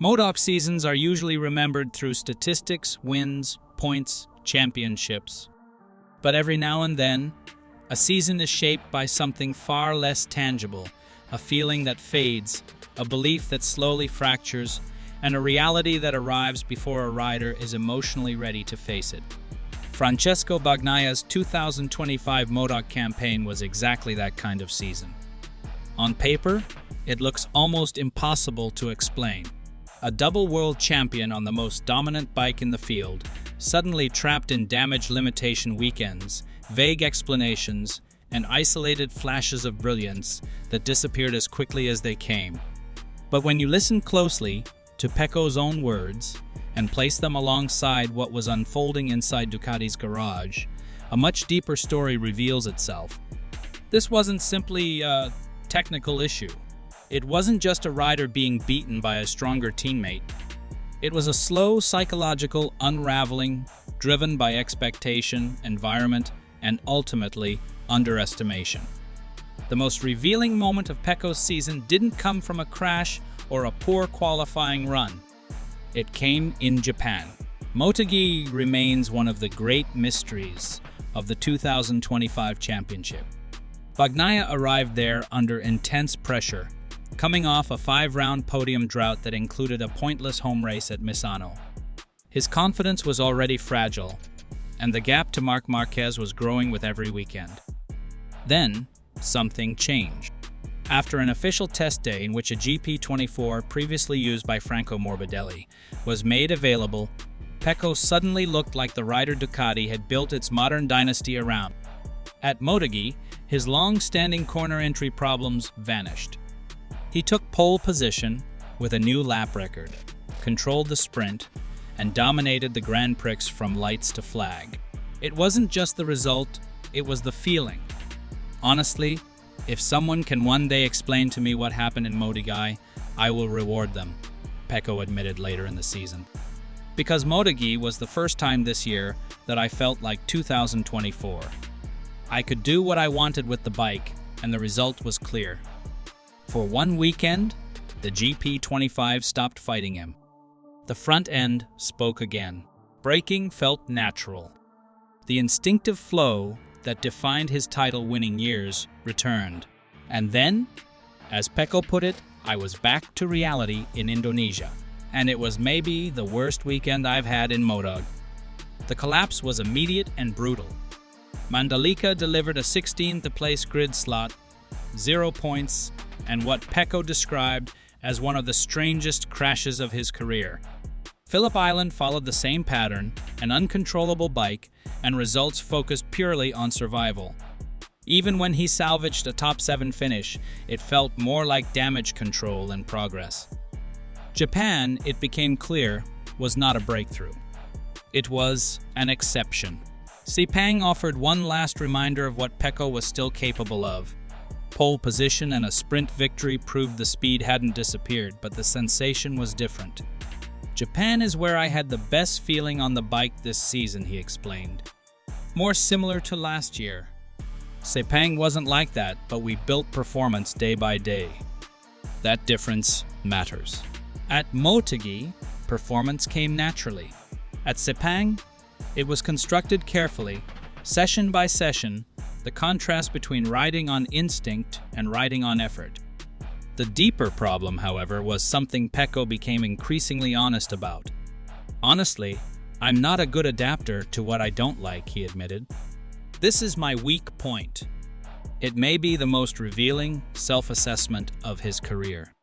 MotoGP seasons are usually remembered through statistics, wins, points, championships. But every now and then, a season is shaped by something far less tangible, a feeling that fades, a belief that slowly fractures, and a reality that arrives before a rider is emotionally ready to face it. Francesco Bagnaia's 2025 MotoGP campaign was exactly that kind of season. On paper, it looks almost impossible to explain. A double world champion on the most dominant bike in the field, suddenly trapped in damage limitation weekends, vague explanations, and isolated flashes of brilliance that disappeared as quickly as they came. But when you listen closely to Pecco's own words and place them alongside what was unfolding inside Ducati's garage, a much deeper story reveals itself. This wasn't simply a technical issue. It wasn't just a rider being beaten by a stronger teammate. It was a slow psychological unraveling driven by expectation, environment, and ultimately underestimation. The most revealing moment of Pecco's season didn't come from a crash or a poor qualifying run. It came in Japan. Motegi remains one of the great mysteries of the 2025 championship. Bagnaia arrived there under intense pressure, coming off a 5-round podium drought that included a pointless home race at Misano. His confidence was already fragile, and the gap to Marc Marquez was growing with every weekend. Then, something changed. After an official test day in which a GP24 previously used by Franco Morbidelli was made available, Pecco suddenly looked like the rider Ducati had built its modern dynasty around. At Motegi, his long-standing corner entry problems vanished. He took pole position with a new lap record, controlled the sprint, and dominated the Grand Prix from lights to flag. It wasn't just the result, it was the feeling. Honestly, if someone can one day explain to me what happened in Motegi, I will reward them, Pecco admitted later in the season. Because Motegi was the first time this year that I felt like 2024. I could do what I wanted with the bike, and the result was clear. For one weekend, the GP25 stopped fighting him. The front end spoke again. Braking felt natural. The instinctive flow that defined his title-winning years returned. And then, as Pecco put it, I was back to reality in Indonesia. And it was maybe the worst weekend I've had in MotoGP. The collapse was immediate and brutal. Mandalika delivered a 16th place grid slot, 0 points, and what Pecco described as one of the strangest crashes of his career. Phillip Island followed the same pattern, an uncontrollable bike, and results focused purely on survival. Even when he salvaged a top 7 finish, it felt more like damage control than progress. Japan, it became clear, was not a breakthrough. It was an exception. Sepang offered one last reminder of what Pecco was still capable of. Pole position and a sprint victory proved the speed hadn't disappeared, but the sensation was different. Japan is where I had the best feeling on the bike this season, he explained. More similar to last year. Sepang wasn't like that, but we built performance day by day. That difference matters. At Motegi, performance came naturally. At Sepang, it was constructed carefully, session by session, the contrast between riding on instinct and riding on effort. The deeper problem, however, was something Pecco became increasingly honest about. Honestly, I'm not a good adapter to what I don't like, he admitted. This is my weak point. It may be the most revealing self-assessment of his career.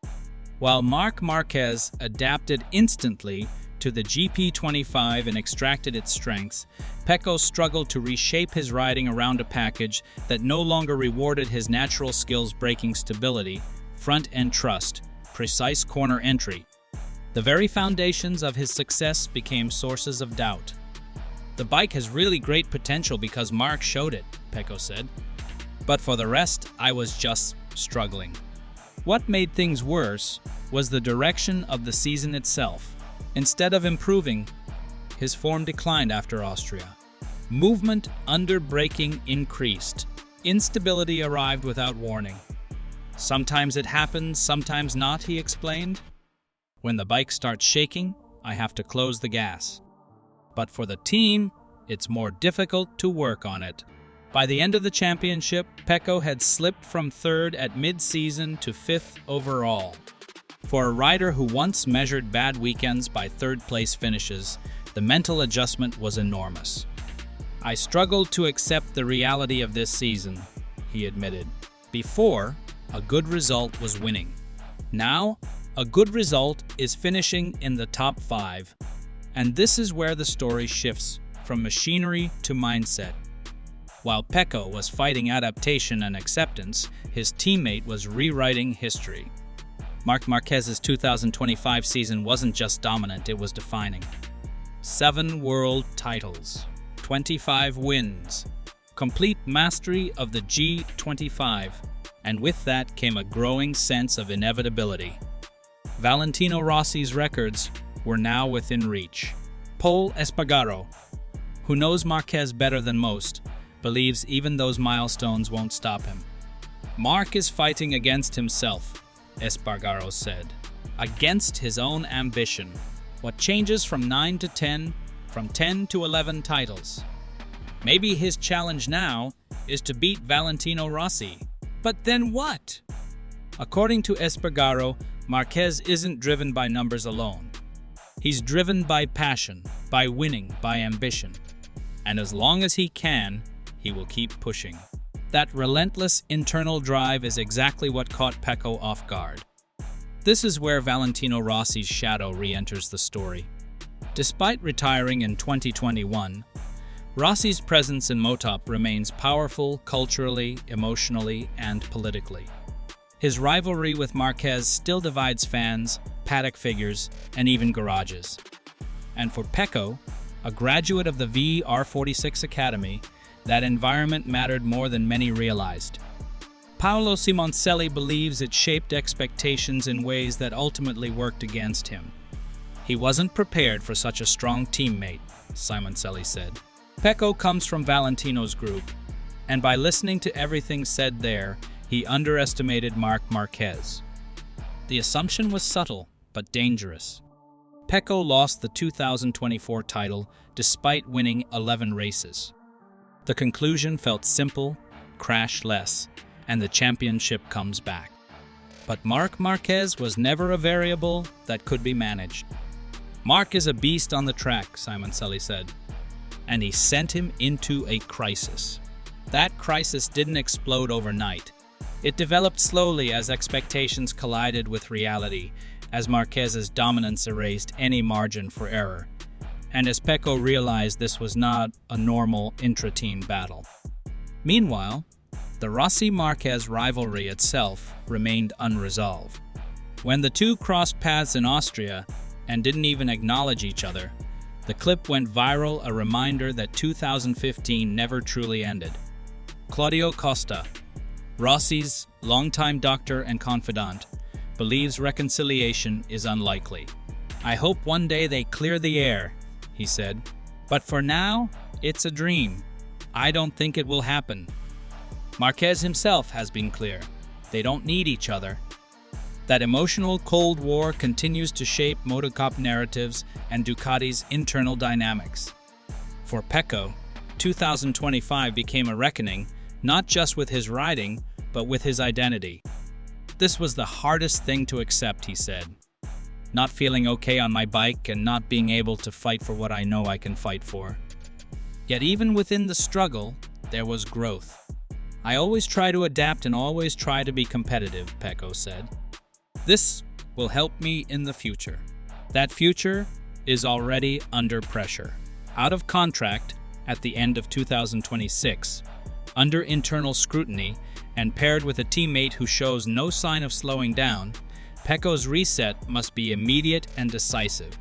While Marc Marquez adapted instantly to the GP25 and extracted its strengths, Pecco struggled to reshape his riding around a package that no longer rewarded his natural skills: braking stability, front-end trust, precise corner entry. The very foundations of his success became sources of doubt. The bike has really great potential because Marc showed it, Pecco said. But for the rest, I was just struggling. What made things worse was the direction of the season itself. Instead of improving, his form declined after Austria. Movement under braking increased. Instability arrived without warning. Sometimes it happens, sometimes not, he explained. When the bike starts shaking, I have to close the gas. But for the team, it's more difficult to work on it. By the end of the championship, Pecco had slipped from third at mid-season to fifth overall. For a rider who once measured bad weekends by third-place finishes, the mental adjustment was enormous. "I struggled to accept the reality of this season," he admitted. "Before, a good result was winning. Now, a good result is finishing in the top 5. And this is where the story shifts from machinery to mindset." While Pecco was fighting adaptation and acceptance, his teammate was rewriting history. Marc Marquez's 2025 season wasn't just dominant, it was defining. 7 world titles, 25 wins, complete mastery of the G25, and with that came a growing sense of inevitability. Valentino Rossi's records were now within reach. Pol Espargaro, who knows Marquez better than most, believes even those milestones won't stop him. "Marc is fighting against himself," Espargaro said, "against his own ambition. What changes from 9 to 10, from 10 to 11 titles? Maybe his challenge now is to beat Valentino Rossi. But then what?" According to Espargaro, Marquez isn't driven by numbers alone. He's driven by passion, by winning, by ambition. And as long as he can, he will keep pushing. That relentless internal drive is exactly what caught Pecco off guard. This is where Valentino Rossi's shadow re-enters the story. Despite retiring in 2021, Rossi's presence in Moto remains powerful culturally, emotionally, and politically. His rivalry with Marquez still divides fans, paddock figures, and even garages. And for Pecco, a graduate of the VR46 Academy, that environment mattered more than many realized. Paolo Simoncelli believes it shaped expectations in ways that ultimately worked against him. "He wasn't prepared for such a strong teammate," Simoncelli said. Pecco comes from Valentino's group, and by listening to everything said there, he underestimated Marc Marquez. The assumption was subtle, but dangerous. Pecco lost the 2024 title despite winning 11 races. The conclusion felt simple, crash less, and the championship comes back. But Marc Marquez was never a variable that could be managed. "Marc is a beast on the track," Simoncelli said, and he sent him into a crisis. That crisis didn't explode overnight. It developed slowly as expectations collided with reality, as Marquez's dominance erased any margin for error, and as Pecco realized this was not a normal intra-team battle. Meanwhile, the Rossi-Marquez rivalry itself remained unresolved. When the two crossed paths in Austria and didn't even acknowledge each other, the clip went viral, a reminder that 2015 never truly ended. Claudio Costa, Rossi's longtime doctor and confidant, believes reconciliation is unlikely. "I hope one day they clear the air," he said. "But for now, it's a dream. I don't think it will happen." Marquez himself has been clear. They don't need each other. That emotional Cold War continues to shape MotoGP narratives and Ducati's internal dynamics. For Pecco, 2025 became a reckoning, not just with his riding, but with his identity. "This was the hardest thing to accept," he said. "Not feeling okay on my bike and not being able to fight for what I know I can fight for." Yet even within the struggle, there was growth. "I always try to adapt and always try to be competitive," Pecco said. "This will help me in the future." That future is already under pressure. Out of contract at the end of 2026, under internal scrutiny, and paired with a teammate who shows no sign of slowing down, Pecco's reset must be immediate and decisive.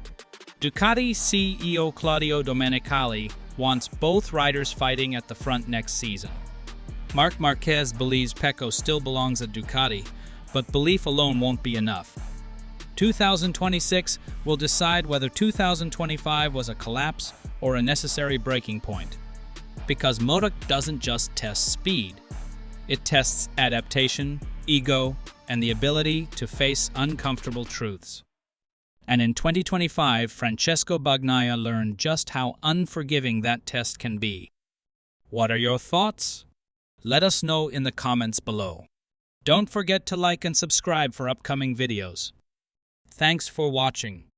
Ducati CEO Claudio Domenicali wants both riders fighting at the front next season. Marc Marquez believes Pecco still belongs at Ducati, but belief alone won't be enough. 2026 will decide whether 2025 was a collapse or a necessary breaking point. Because Moto doesn't just test speed. It tests adaptation, ego, and the ability to face uncomfortable truths. And in 2025, Francesco Bagnaia learned just how unforgiving that test can be. What are your thoughts? Let us know in the comments below. Don't forget to like and subscribe for upcoming videos. Thanks for watching.